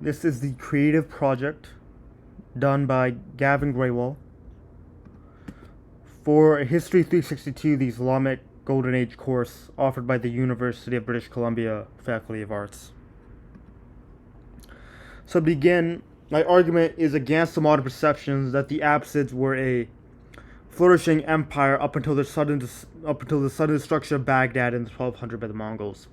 This is the creative project done by Gavin Graywall for History 362, the Islamic Golden Age course offered by the University of British Columbia Faculty of Arts. So to begin, my argument is against the modern perceptions that the Abbasids were a flourishing empire up until the sudden destruction of Baghdad in the 1200s by the Mongols.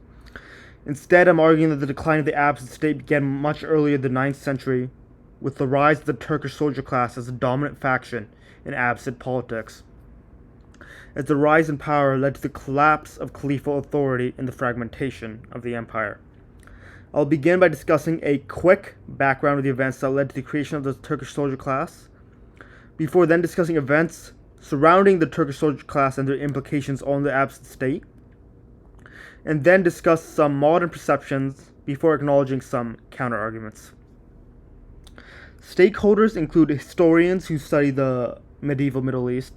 Instead, I'm arguing that the decline of the Abbasid state began much earlier in the 9th century, with the rise of the Turkish soldier class as a dominant faction in Abbasid politics, as the rise in power led to the collapse of caliphal authority and the fragmentation of the empire. I'll begin by discussing a quick background of the events that led to the creation of the Turkish soldier class, before then discussing events surrounding the Turkish soldier class and their implications on the Abbasid state, and then discuss some modern perceptions before acknowledging some counter-arguments. Stakeholders include historians who study the medieval Middle East,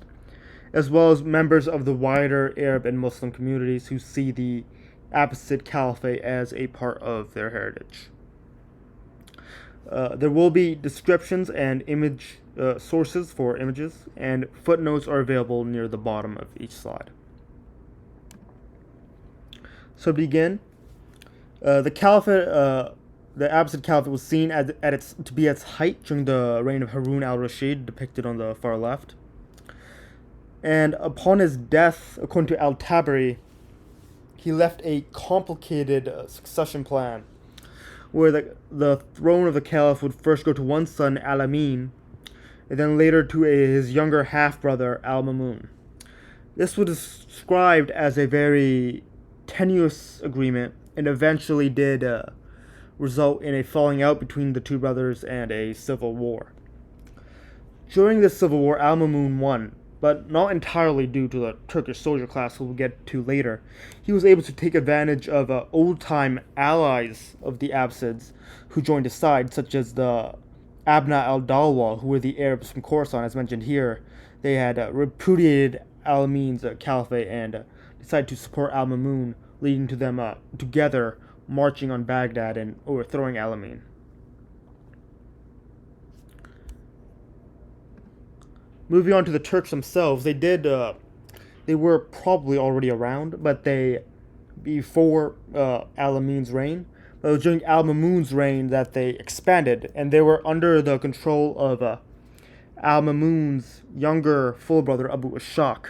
as well as members of the wider Arab and Muslim communities who see the Abbasid Caliphate as a part of their heritage. There will be descriptions and image sources for images, and footnotes are available near the bottom of each slide. So to begin, the Abbasid Caliphate was seen to be at its height during the reign of Harun al-Rashid, depicted on the far left. And upon his death, according to al-Tabari, he left a complicated succession plan, where the throne of the Caliph would first go to one son, Al-Amin, and then later to his younger half-brother, Al-Mamun. This was described as a very tenuous agreement, and eventually did result in a falling out between the two brothers and a civil war. During this civil war, Al-Mamun won, but not entirely due to the Turkish soldier class, who we'll get to later. He was able to take advantage of old-time allies of the Abbasids who joined his side, such as the Abna al-Dalwa, who were the Arabs from Khorasan, as mentioned here. They had repudiated Al-Amin's caliphate and decided to support Al-Mamun, leading to them together marching on Baghdad and overthrowing Al-Amin. Moving on to the Turks themselves, they were probably already around, but before Al-Amin's reign, but it was during Al-Mamun's reign that they expanded, and they were under the control of Al-Mamun's younger full brother, Abu Ishaq.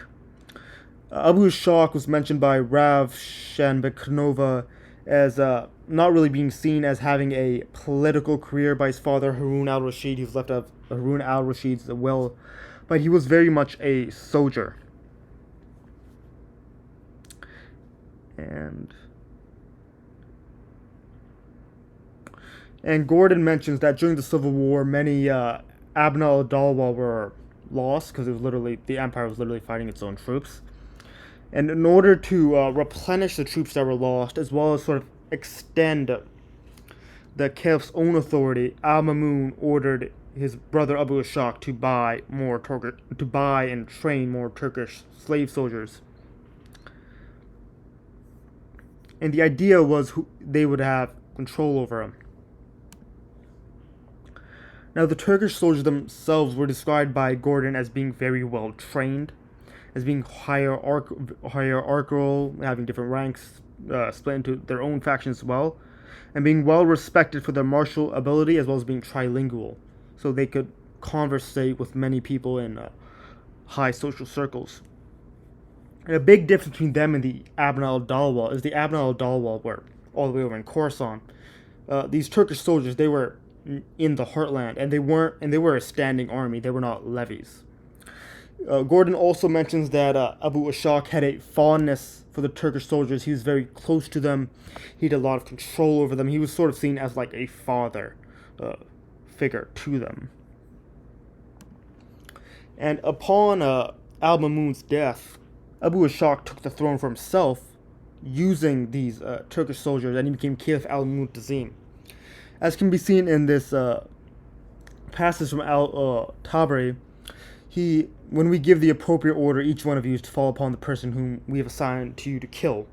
Abu Ishaq was mentioned by Rav Shanbeknova as not really being seen as having a political career by his father, Harun al-Rashid. He was left out of Harun al-Rashid's will, but he was very much a soldier. And Gordon mentions that during the Civil War, many Abna al-Dalwa were lost, because the empire was literally fighting its own troops. And in order to replenish the troops that were lost, as well as sort of extend the caliph's own authority, Al-Mamun ordered his brother Abu Ishaq to buy and train more Turkish slave soldiers. And the idea was they would have control over him. Now, the Turkish soldiers themselves were described by Gordon as being very well trained, as being hierarchical, having different ranks split into their own factions as well, and being well respected for their martial ability, as well as being trilingual, so they could conversate with many people in high social circles. And a big difference between them and the Abna al-Dalwa is the Abna al-Dalwa were all the way over in Khorasan. These Turkish soldiers, they were in the heartland, and they were a standing army. They were not levies. Gordon also mentions that Abu Ishaq had a fondness for the Turkish soldiers. He was very close to them. He had a lot of control over them. He was sort of seen as like a father figure to them. And upon Al-Mamun's death, Abu Ishaq took the throne for himself using these Turkish soldiers, and he became Caliph al-Mu'tazim. As can be seen in this passage from al-Tabari, when we give the appropriate order, each one of you is to fall upon the person whom we have assigned to you to kill.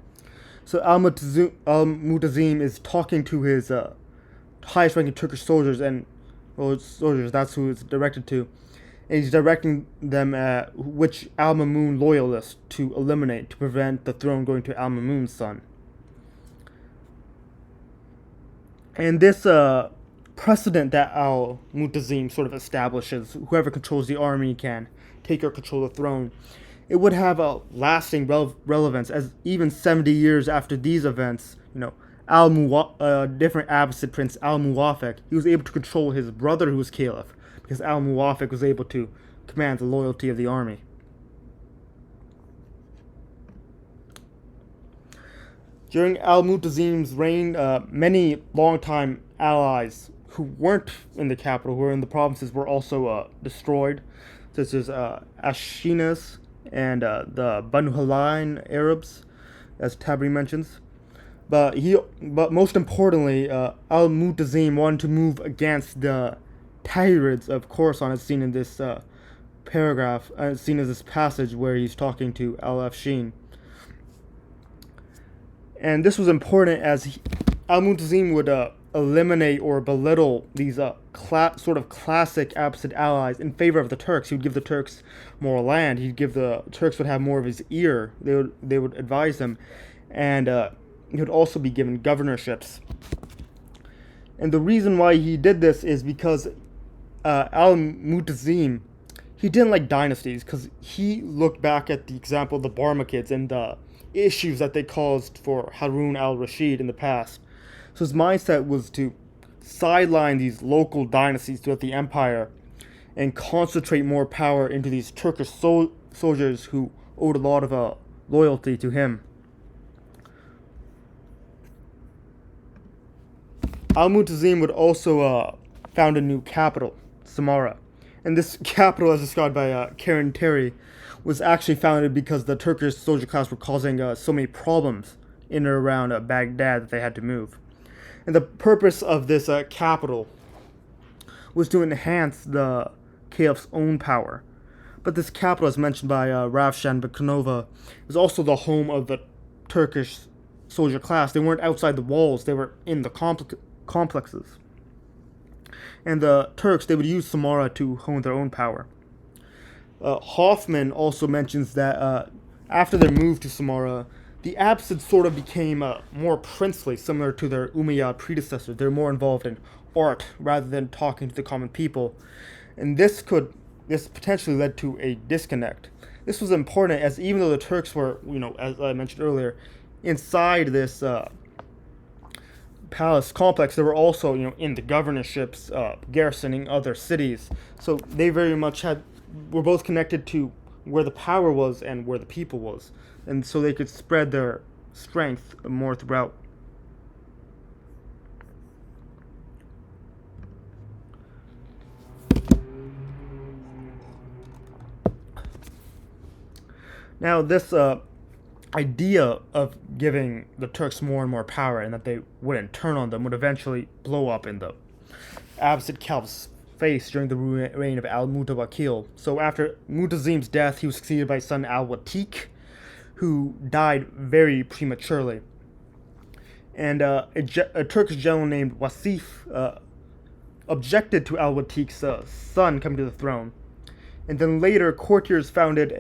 So al-Mu'tazim is talking to his highest-ranking Turkish soldiers and soldiers. That's who it's directed to, and he's directing them at which Al Mamun loyalists to eliminate to prevent the throne going to Al Mamun's son. And this precedent that Al Mutazim sort of establishes, whoever controls the army can take or control the throne, it would have a lasting relevance, as even 70 years after these events, different Abbasid prince Al Muwafiq, he was able to control his brother who was caliph, because Al Muwafiq was able to command the loyalty of the army. During Al Mutazim's reign, many longtime allies who weren't in the capital, who were in the provinces, were also destroyed, such as Ashinas and the Banu Halayn Arabs, as Tabri mentions. But most importantly, Al Mutazim wanted to move against the Tahirids of Khorasan, as seen in this paragraph, as seen as this passage where he's talking to Al-Afshin. And this was important as Al-Mutazim would eliminate or belittle these sort of classic Abbasid allies in favor of the Turks. He would give the Turks more land. The Turks would have more of his ear. They would advise him, and he would also be given governorships. And the reason why he did this is because Al-Mutazim, he didn't like dynasties, because he looked back at the example of the Barmakids and the issues that they caused for Harun al-Rashid in the past. So his mindset was to sideline these local dynasties throughout the empire and concentrate more power into these Turkish soldiers who owed a lot of loyalty to him. Al-Mutazim would also found a new capital, Samarra. And this capital, as described by Karen Terry, was actually founded because the Turkish soldier class were causing so many problems in and around Baghdad that they had to move. And the purpose of this capital was to enhance the caliph's own power. But this capital, as mentioned by Ravshan Bekhanova, is also the home of the Turkish soldier class. They weren't outside the walls, they were in the complexes. And the Turks, they would use Samarra to hone their own power. Hoffman also mentions that after their move to Samarra, the Abbasids sort of became more princely, similar to their Umayyad predecessors. They're more involved in art rather than talking to the common people. And this potentially led to a disconnect. This was important, as even though the Turks were, as I mentioned earlier, inside this palace complex, they were also, in the governorships, garrisoning other cities. So they very much were both connected to where the power was and where the people was, and so they could spread their strength more throughout. Now, this idea of giving the Turks more and more power and that they wouldn't turn on them would eventually blow up in the Abbasid caliph's face during the reign of Al-Mutawakkil. So after Mutazim's death, he was succeeded by his son Al-Watik, who died very prematurely. And a Turkish general named Wasif objected to Al-Watik's son coming to the throne. And then later, courtiers founded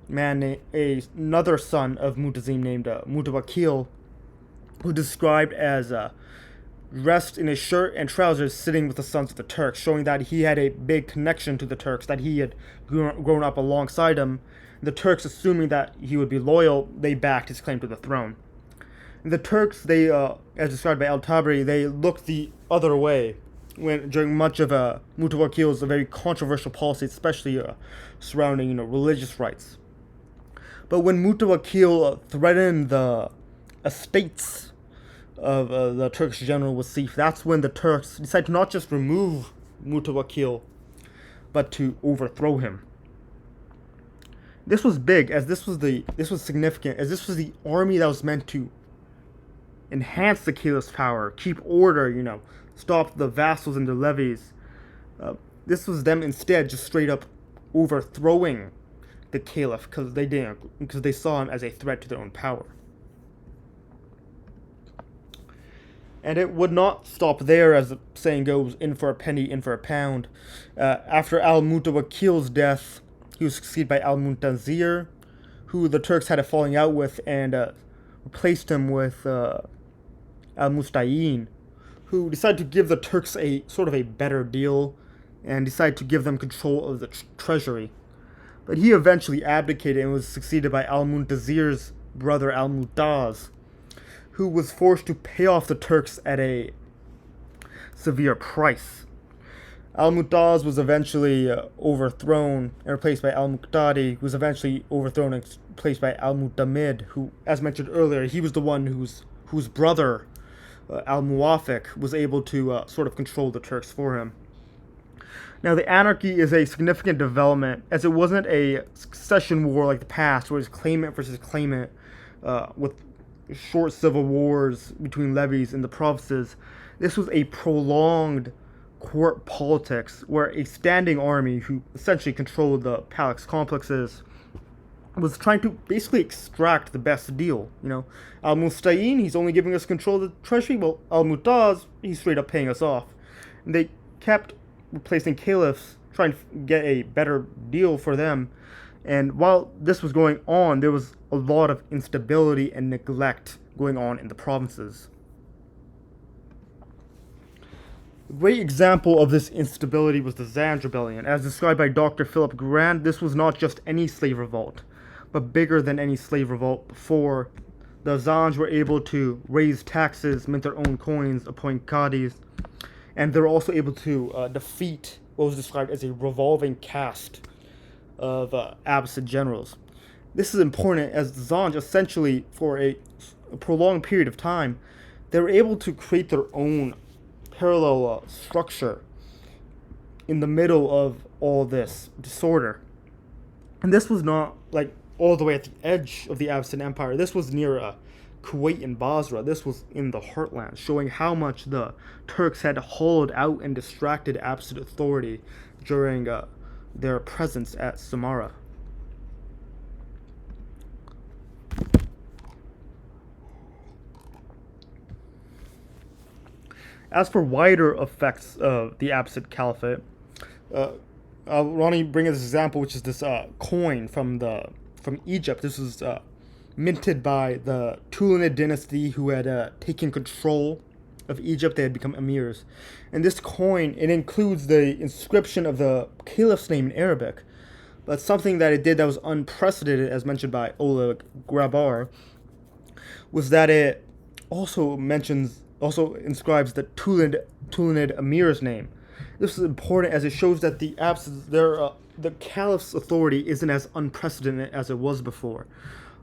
another son of Mutazim named Mutawakkil, who described as dressed in a shirt and trousers sitting with the sons of the Turks, showing that he had a big connection to the Turks, that he had grown up alongside them. The Turks, assuming that he would be loyal, they backed his claim to the throne. And the Turks, they, as described by Al-Tabari, they looked the other way during much of Mutawakkil's very controversial policy, especially surrounding religious rights. But when Mutawakkil threatened the estates of the Turkish general Wasif, that's when the Turks decided to not just remove Mutawakkil, but to overthrow him. This was big, as this was significant, as this was the army that was meant to enhance the caliph's power, keep order, stop the vassals and their levies. This was them instead just straight up overthrowing the caliph because they saw him as a threat to their own power. And it would not stop there, as the saying goes, in for a penny, in for a pound. After al-Mutawakil's death, he was succeeded by al-Muntazir, who the Turks had a falling out with, and replaced him with al-Musta'in, who decided to give the Turks a sort of a better deal and decided to give them control of the treasury. But he eventually abdicated and was succeeded by al-Muntazir's brother al-Mutaz, who was forced to pay off the Turks at a severe price. Al-Mutaz was eventually overthrown and replaced by al-Muqtadi, who was eventually overthrown and replaced by al-Mu'tamid, who, as mentioned earlier, he was the one whose brother, al-Muwafiq, was able to sort of control the Turks for him. Now, the anarchy is a significant development, as it wasn't a succession war like the past, where it was claimant versus claimant, with short civil wars between levies in the provinces. This was a prolonged court politics where a standing army, who essentially controlled the palace complexes, was trying to basically extract the best deal. Al-Musta'in, he's only giving us control of the treasury, well, Al-Mutaz, he's straight up paying us off. And they kept replacing caliphs, trying to get a better deal for them. And while this was going on, there was a lot of instability and neglect going on in the provinces. A great example of this instability was the Zanj Rebellion. As described by Dr. Philip Grand, this was not just any slave revolt, but bigger than any slave revolt before. The Zanj were able to raise taxes, mint their own coins, appoint qadis, and they were also able to defeat what was described as a revolving caste of Abbasid generals. This is important as the Zanj, essentially, for a prolonged period of time, they were able to create their own parallel structure in the middle of all this disorder. And this was not like all the way at the edge of the Abbasid Empire. This was near Kuwait and Basra. This was in the heartland, showing how much the Turks had hollowed out and distracted Abbasid authority during their presence at Samarra. As for wider effects of the Abbasid Caliphate, I want to bring this example, which is this coin from Egypt. This was minted by the Tulanid dynasty, who had taken control of Egypt. They had become emirs. And this coin, it includes the inscription of the caliph's name in Arabic. But something that it did that was unprecedented, as mentioned by Oleg Grabar, was that it also inscribes the Tulanid emir's name. This is important as it shows that the caliph's authority isn't as unprecedented as it was before.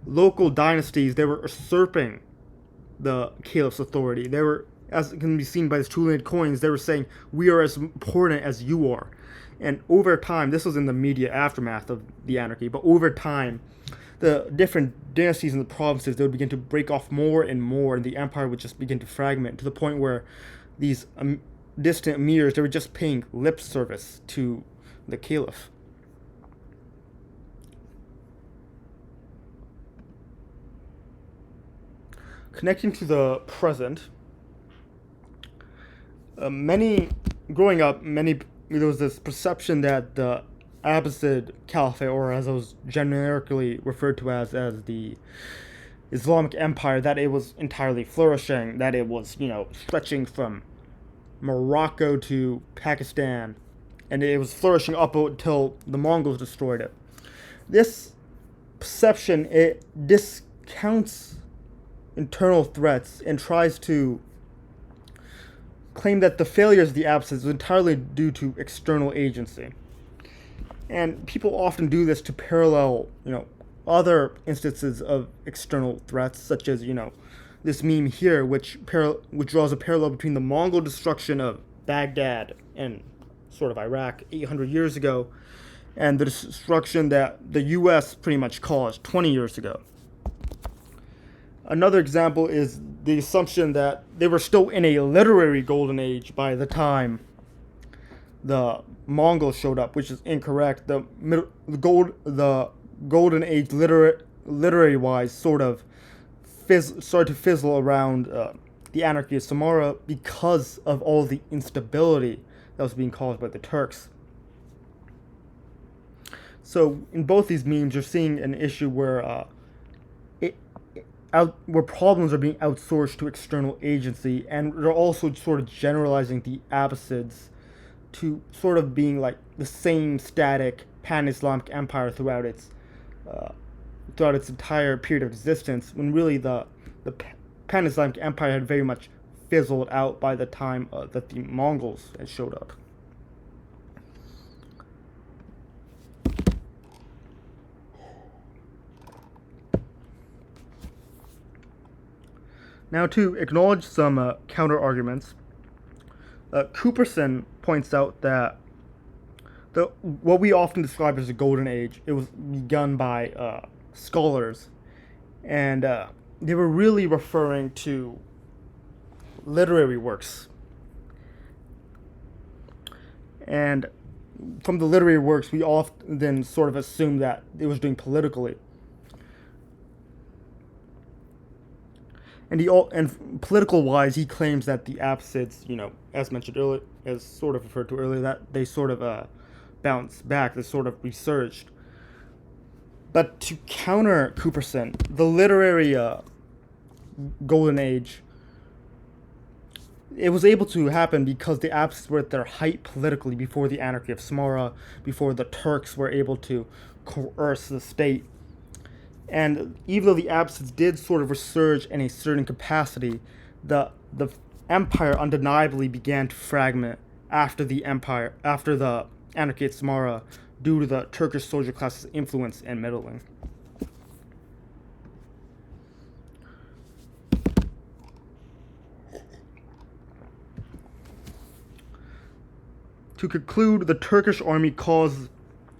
Local dynasties, they were usurping the caliph's authority. They were, as can be seen by these Tulanid coins, they were saying, we are as important as you are. And over time, this was in the immediate aftermath of the anarchy, but over time, the different dynasties in the provinces, they would begin to break off more and more, and the empire would just begin to fragment to the point where these distant emirs, they were just paying lip service to the caliph. Connecting to the present, growing up, there was this perception that the Abbasid Caliphate, or as it was generically referred to as the Islamic Empire, that it was entirely flourishing, that it was, stretching from Morocco to Pakistan, and it was flourishing up until the Mongols destroyed it. This perception, it discounts internal threats and tries to claim that the failures of the Abbasids was entirely due to external agency. And people often do this to parallel, other instances of external threats, such as, this meme here, which draws a parallel between the Mongol destruction of Baghdad and sort of Iraq 800 years ago, and the destruction that the U.S. pretty much caused 20 years ago. Another example is the assumption that they were still in a literary golden age by the time the Mongols showed up, which is incorrect. The golden age literary-wise sort of started to fizzle around the anarchy of Samarra because of all the instability that was being caused by the Turks. So in both these memes, you're seeing an issue where where problems are being outsourced to external agency, and they're also sort of generalizing the Abbasids to sort of being like the same static pan-Islamic empire throughout its entire period of existence, when really the pan-Islamic empire had very much fizzled out by the time that the Mongols had showed up. Now, to acknowledge some counter arguments, Cooperson points out that what we often describe as the Golden Age, it was begun by scholars, and they were really referring to literary works. And from the literary works, we often then sort of assume that it was doing politically. And political wise, he claims that the Abbasids, as mentioned earlier, as sort of referred to earlier, that they sort of bounced back, they sort of resurged. But to counter Cooperson, the literary Golden Age, it was able to happen because the Abbasids were at their height politically before the anarchy of Samarra, before the Turks were able to coerce the state. And even though the Abbasids did sort of resurge in a certain capacity, the empire undeniably began to fragment after the anarchy at Samarra, due to the Turkish soldier class's influence and meddling. To conclude, the Turkish army caused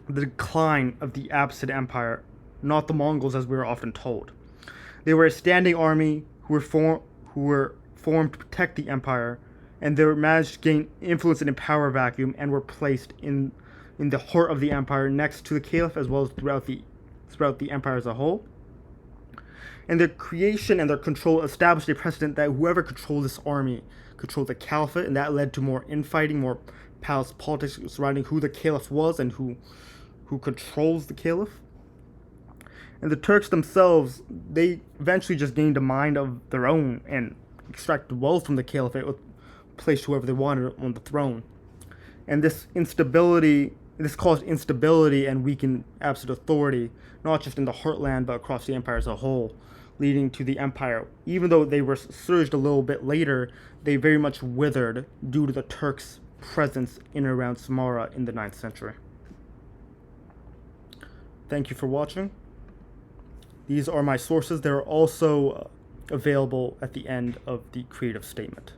the decline of the Abbasid Empire, not the Mongols as we were often told. They were a standing army who were formed to protect the empire, and they managed to gain influence in a power vacuum and were placed in the heart of the empire next to the caliph, as well as throughout the empire as a whole. And their creation and their control established a precedent that whoever controlled this army controlled the caliphate, and that led to more infighting, more palace politics surrounding who the caliph was and who controls the caliph. And the Turks themselves, they eventually just gained a mind of their own and extracted wealth from the caliphate, placed whoever they wanted on the throne. And this caused instability and weakened Abbasid authority, not just in the heartland, but across the empire as a whole, leading to the empire. Even though they were surged a little bit later, they very much withered due to the Turks' presence in and around Samarra in the 9th century. Thank you for watching. These are my sources. They're also available at the end of the creative statement.